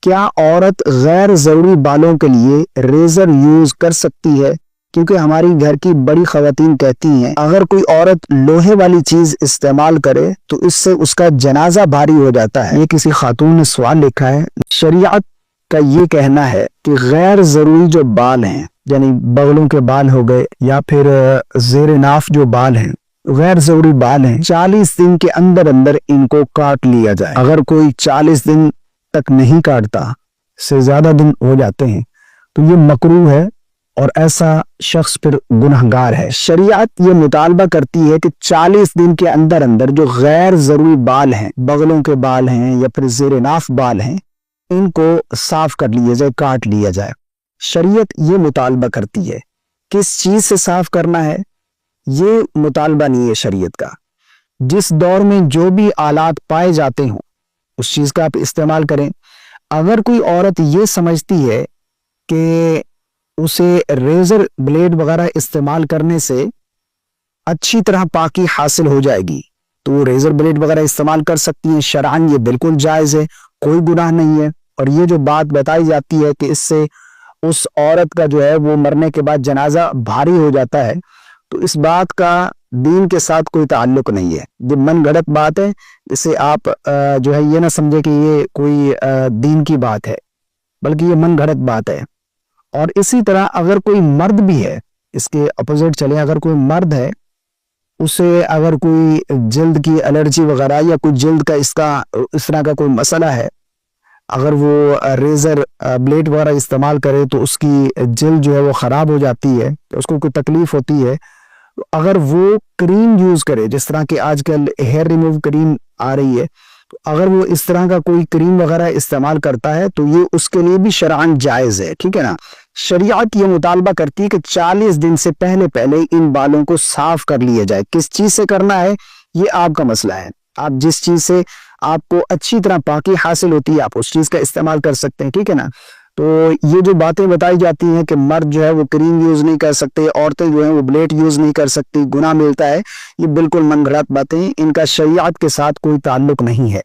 کیا عورت غیر ضروری بالوں کے لیے ریزر یوز کر سکتی ہے؟ کیونکہ ہماری گھر کی بڑی خواتین کہتی ہیں اگر کوئی عورت لوہے والی چیز استعمال کرے تو اس سے اس کا جنازہ بھاری ہو جاتا ہے۔ یہ کسی خاتون نے سوال لکھا ہے۔ شریعت کا یہ کہنا ہے کہ غیر ضروری جو بال ہیں، یعنی بغلوں کے بال ہو گئے یا پھر زیر ناف جو بال ہیں، غیر ضروری بال ہیں، 40 دن کے اندر ان کو کاٹ لیا جائے۔ اگر کوئی 40 دن تک نہیں کاٹتا، سے زیادہ دن ہو جاتے ہیں، تو یہ مکروہ ہے اور ایسا شخص پھر گنہگار ہے۔ شریعت یہ مطالبہ کرتی ہے کہ 40 دن کے اندر جو غیر ضروری بال ہیں، بغلوں کے بال ہیں یا پھر زیر ناف بال ہیں، ان کو صاف کر لیا جائے، کاٹ لیا جائے۔ شریعت یہ مطالبہ کرتی ہے۔ کس چیز سے صاف کرنا ہے یہ مطالبہ نہیں ہے شریعت کا۔ جس دور میں جو بھی آلات پائے جاتے ہوں اس چیز کا آپ استعمال کریں۔ اگر کوئی عورت یہ سمجھتی ہے کہ اسے ریزر بلیڈ وغیرہ استعمال کرنے سے اچھی طرح پاکی حاصل ہو جائے گی تو وہ ریزر بلیڈ وغیرہ استعمال کر سکتی ہیں۔ شرعاً یہ بالکل جائز ہے، کوئی گناہ نہیں ہے۔ اور یہ جو بات بتائی جاتی ہے کہ اس سے اس عورت کا جو ہے وہ مرنے کے بعد جنازہ بھاری ہو جاتا ہے، تو اس بات کا دین کے ساتھ کوئی تعلق نہیں ہے۔ یہ من گھڑت بات ہے، اسے آپ جو ہے یہ نہ سمجھے کہ یہ کوئی دین کی بات ہے، بلکہ یہ من گھڑت بات ہے۔ اور اسی طرح اگر کوئی مرد بھی ہے، اس کے اپوزٹ چلے، اگر کوئی مرد ہے، اسے اگر کوئی جلد کی الرجی وغیرہ یا کوئی جلد کا اس طرح کا کوئی مسئلہ ہے، اگر وہ ریزر بلیڈ وغیرہ استعمال کرے تو اس کی جلد جو ہے وہ خراب ہو جاتی ہے، اس کو کوئی تکلیف ہوتی ہے، اگر وہ کریم یوز کرے، جس طرح کہ آج کل ہیئر ریموو کریم آ رہی ہے، تو اگر وہ اس طرح کا کوئی کریم وغیرہ استعمال کرتا ہے تو یہ اس کے لیے بھی شرعاً جائز ہے، ٹھیک ہے نا۔ شریعت یہ مطالبہ کرتی ہے کہ 40 دن سے پہلے ان بالوں کو صاف کر لیا جائے۔ کس چیز سے کرنا ہے یہ آپ کا مسئلہ ہے۔ آپ جس چیز سے آپ کو اچھی طرح پاکی حاصل ہوتی ہے آپ اس چیز کا استعمال کر سکتے ہیں، ٹھیک ہے نا۔ تو یہ جو باتیں بتائی جاتی ہیں کہ مرد جو ہے وہ کریم یوز نہیں کر سکتے، عورتیں جو ہیں وہ بلیڈ یوز نہیں کر سکتی، گناہ ملتا ہے، یہ بالکل من گھڑت باتیں، ان کا شریعت کے ساتھ کوئی تعلق نہیں ہے۔